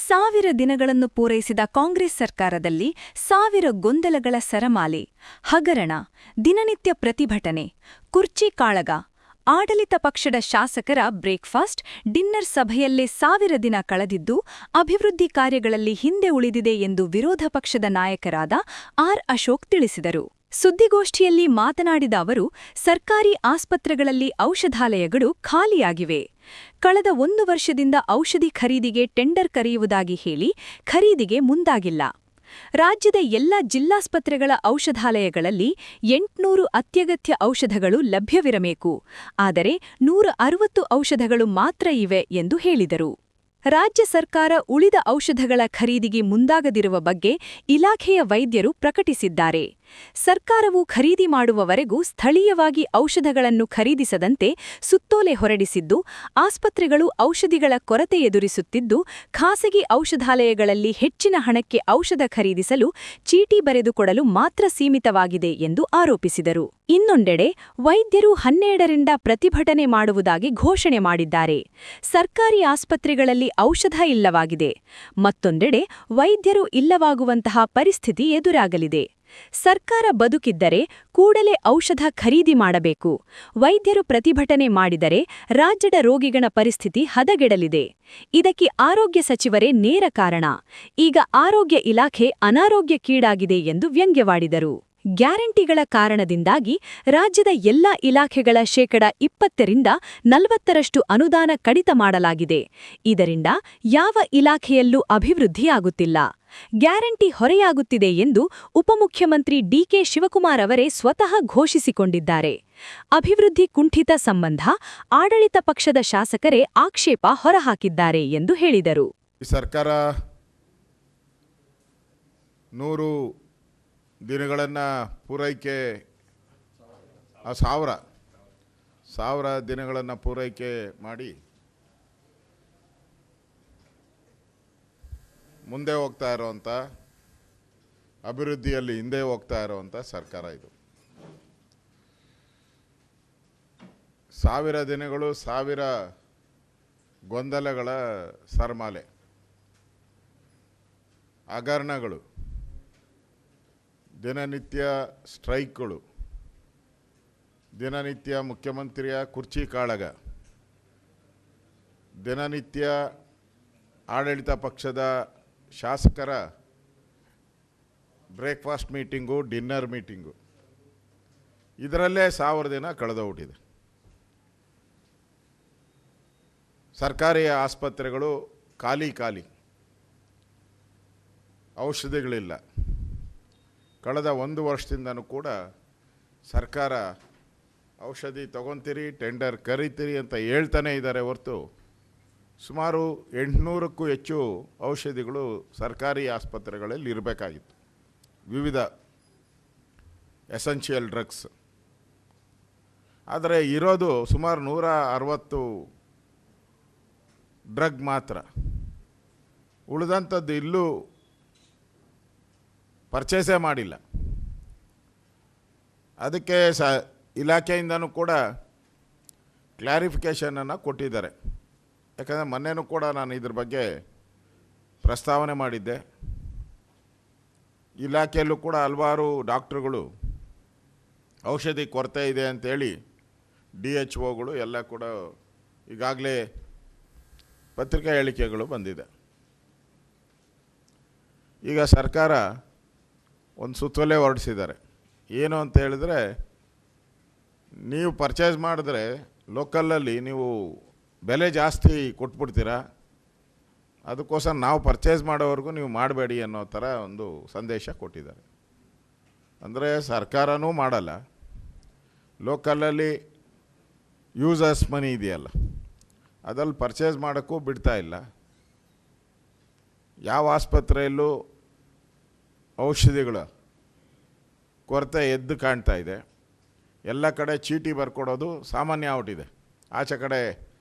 1000 ದಿನಗಳನ್ನು ಪೂರೈಸಿದ ಕಾಂಗ್ರೆಸ್ ಸರ್ಕಾರದಲ್ಲಿ 1000 ಗೊಂದಲಗಳ ಸರಮಾಲೆ, ಹಗರಣ, ದಿನನಿತ್ಯ ಪ್ರತಿಭಟನೆ, ಕುರ್ಚಿ ಕಾಳಗ, ಆಡಳಿತ ಪಕ್ಷದ ಶಾಸಕರ ಬ್ರೇಕ್ಫಾಸ್ಟ್, ಡಿನ್ನರ್ ಸಭೆಯಲ್ಲೇ 1000 ದಿನ ಕಳೆದಿದ್ದು ಅಭಿವೃದ್ಧಿ ಕಾರ್ಯಗಳಲ್ಲಿ ಹಿಂದೆ ಉಳಿದಿದೆ ಎಂದು ವಿರೋಧ ಪಕ್ಷದ ನಾಯಕರಾದ ಆರ್. ಅಶೋಕ್ ತಿಳಿಸಿದರು. ಸುದ್ದಿಗೋಷ್ಠಿಯಲ್ಲಿ ಮಾತನಾಡಿದ ಅವರು, ಸರ್ಕಾರಿ ಆಸ್ಪತ್ರೆಗಳಲ್ಲಿ ಔಷಧಾಲಯಗಳು ಖಾಲಿಯಾಗಿವೆ. ಕಳೆದ 1 ವರ್ಷದಿಂದ ಔಷಧಿ ಖರೀದಿಗೆ ಟೆಂಡರ್ ಕರೆಯುವುದಾಗಿ ಹೇಳಿ ಖರೀದಿಗೆ ಮುಂದಾಗಿಲ್ಲ. ರಾಜ್ಯದ ಎಲ್ಲ ಜಿಲ್ಲಾಸ್ಪತ್ರೆಗಳ ಔಷಧಾಲಯಗಳಲ್ಲಿ 800 ಅತ್ಯಗತ್ಯ ಔಷಧಗಳು ಲಭ್ಯವಿರಬೇಕು. ಆದರೆ 160 ಔಷಧಗಳು ಮಾತ್ರ ಇವೆ ಎಂದು ಹೇಳಿದರು. ರಾಜ್ಯ ಸರ್ಕಾರ ಉಳಿದ ಔಷಧಗಳ ಖರೀದಿಗೆ ಮುಂದಾಗದಿರುವ ಬಗ್ಗೆ ಇಲಾಖೆಯ ವೈದ್ಯರು ಪ್ರಕಟಿಸಿದ್ದಾರೆ. ಸರ್ಕಾರವು ಖರೀದಿ ಮಾಡುವವರೆಗೂ ಸ್ಥಳೀಯವಾಗಿ ಔಷಧಗಳನ್ನು ಖರೀದಿಸದಂತೆ ಸುತ್ತೋಲೆ ಹೊರಡಿಸಿದ್ದು, ಆಸ್ಪತ್ರೆಗಳು ಔಷಧಿಗಳ ಕೊರತೆ ಎದುರಿಸುತ್ತಿದ್ದು, ಖಾಸಗಿ ಔಷಧಾಲಯಗಳಲ್ಲಿ ಹೆಚ್ಚಿನ ಹಣಕ್ಕೆ ಔಷಧ ಖರೀದಿಸಲು ಚೀಟಿ ಬರೆದುಕೊಡಲು ಮಾತ್ರ ಸೀಮಿತವಾಗಿದೆ ಎಂದು ಆರೋಪಿಸಿದರು. ಇನ್ನೊಂದೆಡೆ ವೈದ್ಯರು 12ರಿಂದ ಪ್ರತಿಭಟನೆ ಮಾಡುವುದಾಗಿ ಘೋಷಣೆ ಮಾಡಿದ್ದಾರೆ. ಸರ್ಕಾರಿ ಆಸ್ಪತ್ರೆಗಳಲ್ಲಿ ಔಷಧ ಇಲ್ಲವಾಗಿದೆ. ಮತ್ತೊಂದೆಡೆ ವೈದ್ಯರು ಇಲ್ಲವಾಗುವಂತಹ ಪರಿಸ್ಥಿತಿ ಎದುರಾಗಲಿದೆ. ಸರ್ಕಾರ ಬದುಕಿದ್ದರೆ ಕೂಡಲೇ ಔಷಧ ಖರೀದಿ ಮಾಡಬೇಕು. ವೈದ್ಯರು ಪ್ರತಿಭಟನೆ ಮಾಡಿದರೆ ರಾಜ್ಯದ ರೋಗಿಗಳ ಪರಿಸ್ಥಿತಿ ಹದಗೆಡಲಿದೆ. ಇದಕ್ಕೆ ಆರೋಗ್ಯ ಸಚಿವರೇ ನೇರ ಕಾರಣ. ಈಗ ಆರೋಗ್ಯ ಇಲಾಖೆ ಅನಾರೋಗ್ಯಕ್ಕೀಡಾಗಿದೆ ಎಂದು ವ್ಯಂಗ್ಯವಾಡಿದರು. ಗ್ಯಾರಂಟಿಗಳ ಕಾರಣದಿಂದಾಗಿ ರಾಜ್ಯದ ಎಲ್ಲಾ ಇಲಾಖೆಗಳ 20% 40% ಅನುದಾನ ಕಡಿತ ಮಾಡಲಾಗಿದೆ. ಇದರಿಂದ ಯಾವ ಇಲಾಖೆಯಲ್ಲೂ ಅಭಿವೃದ್ಧಿಯಾಗುತ್ತಿಲ್ಲ. ಗ್ಯಾರಂಟಿ ಹೊರೆಯಾಗುತ್ತಿದೆ ಎಂದು ಉಪಮುಖ್ಯಮಂತ್ರಿ ಡಿಕೆ ಶಿವಕುಮಾರ್ ಅವರೇ ಸ್ವತಃ ಘೋಷಿಸಿಕೊಂಡಿದ್ದಾರೆ. ಅಭಿವೃದ್ಧಿ ಕುಂಠಿತ ಸಂಬಂಧ ಆಡಳಿತ ಪಕ್ಷದ ಶಾಸಕರೇ ಆಕ್ಷೇಪ ಹೊರಹಾಕಿದ್ದಾರೆ ಎಂದು ಹೇಳಿದರು. ಸರ್ಕಾರ 100 ದಿನಗಳನ್ನು ಪೂರೈಕೆ 1000 ದಿನಗಳನ್ನು ಪೂರೈಕೆ ಮಾಡಿ ಮುಂದೆ ಹೋಗ್ತಾ ಇರೋವಂಥ, ಅಭಿವೃದ್ಧಿಯಲ್ಲಿ ಹಿಂದೆ ಹೋಗ್ತಾ ಇರೋವಂಥ ಸರ್ಕಾರ ಇದು. 1000 ದಿನಗಳು 1000 ಗೊಂದಲಗಳ ಸರಮಾಲೆ, ಹಗರಣಗಳು, ದಿನನಿತ್ಯ ಸ್ಟ್ರೈಕ್ಗಳು, ದಿನನಿತ್ಯ ಮುಖ್ಯಮಂತ್ರಿಯ ಕುರ್ಚಿ ಕಾಳಗ, ದಿನನಿತ್ಯ ಆಡಳಿತ ಪಕ್ಷದ ಶಾಸಕರ ಬ್ರೇಕ್ಫಾಸ್ಟ್ ಮೀಟಿಂಗು, ಡಿನ್ನರ್ ಮೀಟಿಂಗು, ಇದರಲ್ಲೇ 1000 ದಿನ ಕಳೆದೋಗ್ಬಿಟ್ಟಿದೆ. ಸರ್ಕಾರಿ ಆಸ್ಪತ್ರೆಗಳು ಖಾಲಿ, ಔಷಧಿಗಳಿಲ್ಲ. ಕಳೆದ 1 ವರ್ಷದಿಂದನೂ ಕೂಡ ಸರ್ಕಾರ ಔಷಧಿ ತಗೊತೀರಿ, ಟೆಂಡರ್ ಕರೀತೀರಿ ಅಂತ ಹೇಳ್ತಾನೆ ಇದ್ದಾರೆ ಹೊರತು ಸುಮಾರು 800ಕ್ಕೂ ಹೆಚ್ಚು ಔಷಧಿಗಳು ಸರ್ಕಾರಿ ಆಸ್ಪತ್ರೆಗಳಲ್ಲಿ ಇರಬೇಕಾಗಿತ್ತು. ವಿವಿಧ ಎಸೆನ್ಷಿಯಲ್ ಡ್ರಗ್ಸ್. ಆದರೆ ಇರೋದು ಸುಮಾರು 160 ಡ್ರಗ್ ಮಾತ್ರ. ಉಳಿದಂಥದ್ದು ಇಲ್ಲೂ ಪರ್ಚೇಸೇ ಮಾಡಿಲ್ಲ. ಅದಕ್ಕೆ ಇಲಾಖೆಯಿಂದನೂ ಕೂಡ ಕ್ಲಾರಿಫಿಕೇಷನನ್ನು ಕೊಟ್ಟಿದ್ದಾರೆ. ಯಾಕಂದರೆ ಮೊನ್ನೆನೂ ಕೂಡ ನಾನು ಇದ್ರ ಬಗ್ಗೆ ಪ್ರಸ್ತಾವನೆ ಮಾಡಿದ್ದೆ. ಇಲಾಖೆಯಲ್ಲೂ ಕೂಡ ಹಲವಾರು ಡಾಕ್ಟ್ರುಗಳು ಔಷಧಿ ಕೊರತೆ ಇದೆ ಅಂತೇಳಿ DHOಗಳು ಎಲ್ಲ ಕೂಡ ಈಗಾಗಲೇ ಪತ್ರಿಕಾ ಹೇಳಿಕೆಗಳು ಬಂದಿದೆ. ಈಗ ಸರ್ಕಾರ ಒಂದು ಸುತ್ತೋಲೆ ಹೊರಡಿಸಿದ್ದಾರೆ. ಏನು ಅಂತ ಹೇಳಿದ್ರೆ, ನೀವು ಪರ್ಚೇಸ್ ಮಾಡಿದ್ರೆ ಲೋಕಲಲ್ಲಿ ನೀವು ಬೆಲೆ ಜಾಸ್ತಿ ಕೊಟ್ಬಿಡ್ತೀರಾ, ಅದಕ್ಕೋಸ್ಕರ ನಾವು ಪರ್ಚೇಸ್ ಮಾಡೋವರೆಗೂ ನೀವು ಮಾಡಬೇಡಿ ಅನ್ನೋ ಥರ ಒಂದು ಸಂದೇಶ ಕೊಟ್ಟಿದ್ದಾರೆ. ಅಂದರೆ ಸರ್ಕಾರನೂ ಮಾಡಲ್ಲ, ಲೋಕಲಲ್ಲಿ ಯೂಸರ್ಸ್ ಮನಿ ಇದೆಯಲ್ಲ ಅದ್ರಲ್ಲಿ ಪರ್ಚೇಸ್ ಮಾಡೋಕ್ಕೂ ಬಿಡ್ತಾ ಇಲ್ಲ. ಯಾವ ಆಸ್ಪತ್ರೆಯಲ್ಲೂ ಔಷಧಿಗಳ ಕೊರತೆ ಎದ್ದು ಕಾಣ್ತಾ ಇದೆ. ಎಲ್ಲ ಕಡೆ ಚೀಟಿ ಬರ್ಕೊಡೋದು ಸಾಮಾನ್ಯ ಆಗ್ಬಿಟ್ಟಿದೆ. ಆಚೆ ಕಡೆ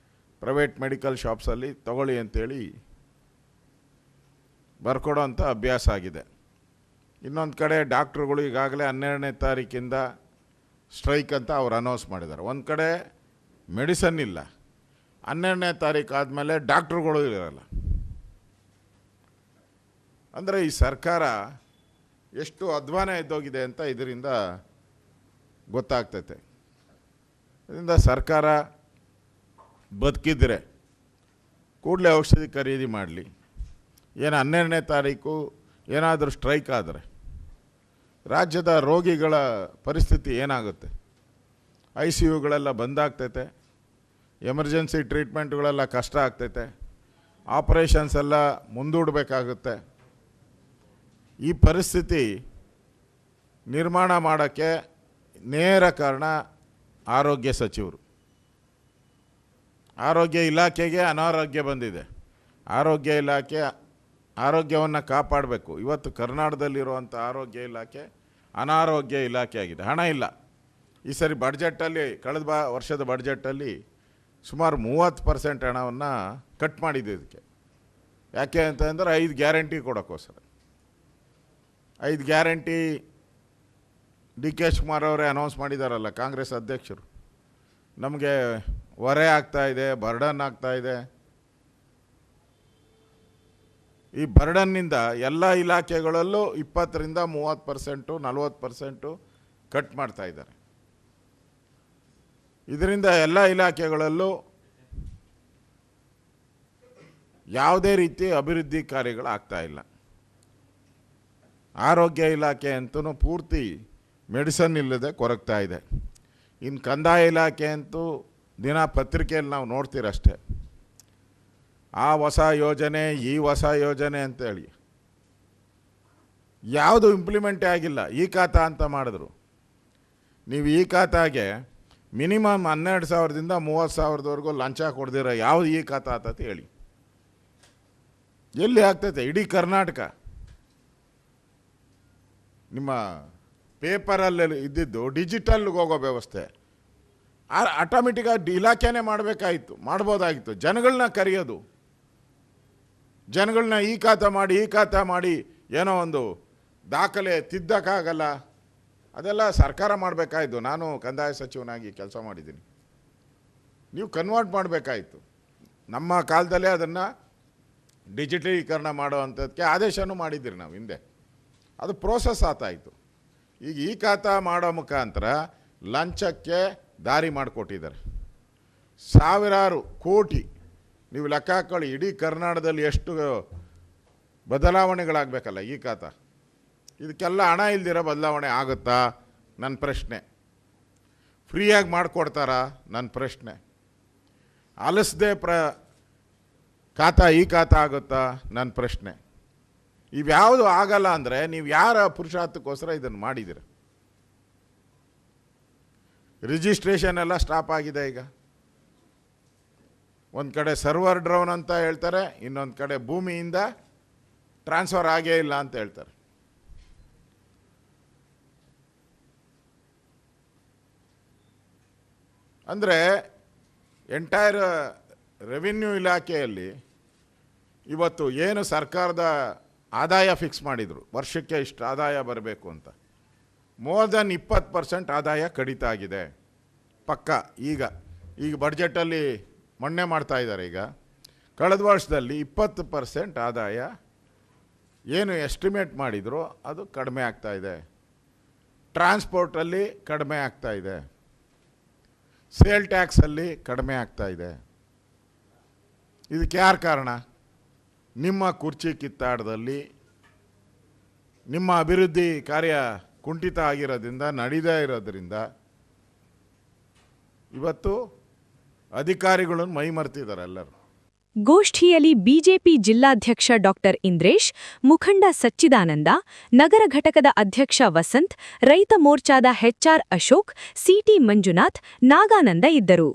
ಪ್ರೈವೇಟ್ ಮೆಡಿಕಲ್ ಶಾಪ್ಸಲ್ಲಿ ತಗೊಳ್ಳಿ ಅಂತೇಳಿ ಬರ್ಕೊಡೋ ಅಂಥ ಅಭ್ಯಾಸ ಆಗಿದೆ. ಇನ್ನೊಂದು ಕಡೆ ಡಾಕ್ಟ್ರುಗಳು ಈಗಾಗಲೇ 12ನೇ ತಾರೀಕಿಂದ ಸ್ಟ್ರೈಕ್ ಅಂತ ಅವ್ರು ಅನೌನ್ಸ್ ಮಾಡಿದ್ದಾರೆ. ಒಂದು ಕಡೆ ಮೆಡಿಸನ್ ಇಲ್ಲ, 12ನೇ ತಾರೀಕು ಆದಮೇಲೆ ಡಾಕ್ಟ್ರುಗಳು ಇರಲ್ಲ. ಅಂದರೆ ಈ ಸರ್ಕಾರ ಎಷ್ಟು ಅಧ್ವಾನ ಎದ್ದೋಗಿದೆ ಅಂತ ಇದರಿಂದ ಗೊತ್ತಾಗ್ತೈತೆ. ಇದರಿಂದ ಸರ್ಕಾರ ಬದುಕಿದ್ರೆ ಕೂಡಲೇ ಔಷಧಿ ಖರೀದಿ ಮಾಡಲಿ. ಏನು 12ನೇ ತಾರೀಕು ಏನಾದರೂ ಸ್ಟ್ರೈಕ್ ಆದರೆ ರಾಜ್ಯದ ರೋಗಿಗಳ ಪರಿಸ್ಥಿತಿ ಏನಾಗುತ್ತೆ? ICUಗಳೆಲ್ಲ ಬಂದಾಗ್ತೈತೆ, ಎಮರ್ಜೆನ್ಸಿ ಟ್ರೀಟ್ಮೆಂಟ್ಗಳೆಲ್ಲ ಕಷ್ಟ ಆಗ್ತೈತೆ, ಆಪರೇಷನ್ಸ್ ಎಲ್ಲ ಮುಂದೂಡಬೇಕಾಗುತ್ತೆ. ಈ ಪರಿಸ್ಥಿತಿ ನಿರ್ಮಾಣ ಮಾಡೋಕ್ಕೆ ನೇರ ಕಾರಣ ಆರೋಗ್ಯ ಸಚಿವರು. ಆರೋಗ್ಯ ಇಲಾಖೆಗೆ ಅನಾರೋಗ್ಯ ಬಂದಿದೆ. ಆರೋಗ್ಯ ಇಲಾಖೆ ಆರೋಗ್ಯವನ್ನು ಕಾಪಾಡಬೇಕು. ಇವತ್ತು ಕರ್ನಾಟಕದಲ್ಲಿರುವಂಥ ಆರೋಗ್ಯ ಇಲಾಖೆ ಅನಾರೋಗ್ಯ ಇಲಾಖೆ ಆಗಿದೆ. ಹಣ ಇಲ್ಲ. ಈ ಸರಿ ಬಡ್ಜೆಟಲ್ಲಿ ಕಳೆದ ವರ್ಷದ ಬಡ್ಜೆಟಲ್ಲಿ ಸುಮಾರು 30% ಹಣವನ್ನು ಕಟ್ ಮಾಡಿದೆ ಇದಕ್ಕೆ. ಯಾಕೆ ಅಂತಂದರೆ 5 ಗ್ಯಾರಂಟಿ ಕೊಡೋಕ್ಕೋಸ್ಕರ. 5 ಗ್ಯಾರಂಟಿ DK ಶಿವಕುಮಾರ್ ಅವರೇ ಅನೌನ್ಸ್ ಮಾಡಿದಾರಲ್ಲ, ಕಾಂಗ್ರೆಸ್ ಅಧ್ಯಕ್ಷರು. ನಮಗೆ ಹೊರೆ ಆಗ್ತಾಯಿದೆ, ಬರ್ಡನ್ ಆಗ್ತಾಯಿದೆ. ಈ ಬರ್ಡನ್ನಿಂದ ಎಲ್ಲ ಇಲಾಖೆಗಳಲ್ಲೂ 20% 30% 40% ಕಟ್ ಮಾಡ್ತಾಯಿದ್ದಾರೆ. ಇದರಿಂದ ಎಲ್ಲ ಇಲಾಖೆಗಳಲ್ಲೂ ಯಾವುದೇ ರೀತಿ ಅಭಿವೃದ್ಧಿ ಕಾರ್ಯಗಳಾಗ್ತಾಯಿಲ್ಲ. ಆರೋಗ್ಯ ಇಲಾಖೆ ಅಂತೂ ಪೂರ್ತಿ ಮೆಡಿಸನ್ ಇಲ್ಲದೆ ಕೊರಗ್ತಾ ಇದೆ. ಇನ್ನು ಕಂದಾಯ ಇಲಾಖೆ ಅಂತೂ ದಿನ ಪತ್ರಿಕೆಯಲ್ಲಿ ನಾವು ನೋಡ್ತೀರಷ್ಟೇ. ಆ ಹೊಸ ಯೋಜನೆ, ಈ ಹೊಸ ಯೋಜನೆ ಅಂತೇಳಿ ಯಾವುದು ಇಂಪ್ಲಿಮೆಂಟೇ ಆಗಿಲ್ಲ. ಈ ಖಾತಾ ಅಂತ ಮಾಡಿದ್ರು. ನೀವು ಈ ಖಾತಾಗೆ ಮಿನಿಮಮ್ 12,000ದಿಂದ 30,000ವರೆಗೂ ಲಂಚ ಕೊಡ್ದಿರ ಯಾವುದು ಈ ಖಾತಾ ಆತತಿ ಹೇಳಿ? ಎಲ್ಲಿ ಆಗ್ತೈತೆ? ಇಡೀ ಕರ್ನಾಟಕ ನಿಮ್ಮ ಪೇಪರಲ್ಲಿ ಇದ್ದಿದ್ದು ಡಿಜಿಟಲ್ಗೆ ಹೋಗೋ ವ್ಯವಸ್ಥೆ ಆಟೋಮೆಟಿಕ್ಕಾಗಿ ಇಲಾಖೆನೇ ಮಾಡಬೇಕಾಗಿತ್ತು, ಮಾಡ್ಬೋದಾಗಿತ್ತು. ಜನಗಳನ್ನ ಕರೆಯೋದು, ಜನಗಳನ್ನ ಈ ಖಾತಾ ಮಾಡಿ ಏನೋ ಒಂದು ದಾಖಲೆ ತಿದ್ದಕ್ಕಾಗಲ್ಲ. ಅದೆಲ್ಲ ಸರ್ಕಾರ ಮಾಡಬೇಕಾಯಿತು. ನಾನು ಕಂದಾಯ ಸಚಿವನಾಗಿ ಕೆಲಸ ಮಾಡಿದ್ದೀನಿ. ನೀವು ಕನ್ವರ್ಟ್ ಮಾಡಬೇಕಾಯಿತು. ನಮ್ಮ ಕಾಲದಲ್ಲೇ ಅದನ್ನು ಡಿಜಿಟಲೀಕರಣ ಮಾಡೋವಂಥದ್ದಕ್ಕೆ ಆದೇಶನೂ ಮಾಡಿದ್ದೀರಿ ನಾವು ಹಿಂದೆ. ಅದು ಪ್ರೋಸೆಸ್ ಆತಾಯಿತು. ಈಗ ಈ ಖಾತಾ ಮಾಡೋ ಮುಖಾಂತರ ಲಂಚಕ್ಕೆ ದಾರಿ ಮಾಡಿಕೊಟ್ಟಿದ್ದಾರೆ. ಸಾವಿರಾರು ಕೋಟಿ ನೀವು ಲೆಕ್ಕ ಹಾಕ್ಕೊಳ್ಳಿ. ಇಡೀ ಕರ್ನಾಟಕದಲ್ಲಿ ಎಷ್ಟು ಬದಲಾವಣೆಗಳಾಗಬೇಕಲ್ಲ ಈ ಖಾತಾ. ಇದಕ್ಕೆಲ್ಲ ಹಣ ಇಲ್ದಿರೋ ಬದಲಾವಣೆ ಆಗುತ್ತಾ? ನನ್ನ ಪ್ರಶ್ನೆ. ಫ್ರೀಯಾಗಿ ಮಾಡಿಕೊಡ್ತಾರಾ? ನನ್ನ ಪ್ರಶ್ನೆ. ಆಲಿಸದೆ ಈ ಖಾತಾ ಆಗುತ್ತಾ? ನನ್ನ ಪ್ರಶ್ನೆ. ಇವ್ಯಾವುದು ಆಗಲ್ಲ ಅಂದರೆ ನೀವು ಯಾರ ಪುರುಷಾರ್ಥಕ್ಕೋಸ್ಕರ ಇದನ್ನು ಮಾಡಿದ್ದೀರ? ರಿಜಿಸ್ಟ್ರೇಷನ್ ಎಲ್ಲ ಸ್ಟಾಪ್ ಆಗಿದೆ. ಈಗ ಒಂದು ಕಡೆ ಸರ್ವರ್ ಡ್ರೌನ್ ಅಂತ ಹೇಳ್ತಾರೆ, ಇನ್ನೊಂದು ಕಡೆ ಭೂಮಿಯಿಂದ ಟ್ರಾನ್ಸ್ಫರ್ ಆಗೇ ಇಲ್ಲ ಅಂತ ಹೇಳ್ತಾರೆ. ಅಂದರೆ ಎಂಟೈರ್ ರೆವಿನ್ಯೂ ಇಲಾಖೆಯಲ್ಲಿ ಇವತ್ತು ಏನು ಸರ್ಕಾರದ ಆದಾಯ ಫಿಕ್ಸ್ ಮಾಡಿದರು, ವರ್ಷಕ್ಕೆ ಇಷ್ಟು ಆದಾಯ ಬರಬೇಕು ಅಂತ, ಮೋರ್ ದೆನ್ 20% ಆದಾಯ ಕಡಿತ ಆಗಿದೆ ಪಕ್ಕ. ಈಗ ಬಡ್ಜೆಟಲ್ಲಿ ಮೊನ್ನೆ ಮಾಡ್ತಾಯಿದ್ದಾರೆ. ಈಗ ಕಳೆದ ವರ್ಷದಲ್ಲಿ 20% ಆದಾಯ ಏನು ಎಸ್ಟಿಮೇಟ್ ಮಾಡಿದ್ರು ಅದು ಕಡಿಮೆ ಆಗ್ತಾಯಿದೆ. ಟ್ರಾನ್ಸ್ಪೋರ್ಟಲ್ಲಿ ಕಡಿಮೆ ಆಗ್ತಾಯಿದೆ, ಸೇಲ್ ಟ್ಯಾಕ್ಸಲ್ಲಿ ಕಡಿಮೆ ಆಗ್ತಾಯಿದೆ. ಇದಕ್ಕೆ ಯಾರು ಕಾರಣ? ನಿಮ್ಮ ಕುರ್ಚಿ ಕಿತ್ತಾಟದಲ್ಲಿ ನಿಮ್ಮ ಅಭಿವೃದ್ಧಿ ಕಾರ್ಯ ಕುಂಠಿತ ಆಗಿರೋದ್ರಿಂದ, ನಡೀದೇ ಇರೋದ್ರಿಂದ ಇವತ್ತು ಅಧಿಕಾರಿಗಳನ್ನು ಮೈಮರ್ತಿದ್ದಾರೆ ಎಲ್ಲರೂ. ಗೋಷ್ಠಿಯಲ್ಲಿ ಬಿಜೆಪಿ ಜಿಲ್ಲಾಧ್ಯಕ್ಷ ಡಾಕ್ಟರ್ ಇಂದ್ರೇಶ್, ಮುಖಂಡ ಸಚ್ಚಿದಾನಂದ, ನಗರ ಘಟಕದ ಅಧ್ಯಕ್ಷ ವಸಂತ್, ರೈತ ಮೋರ್ಚಾದ HR ಅಶೋಕ್, CT ಮಂಜುನಾಥ್, ನಾಗಾನಂದ ಇದ್ದರು.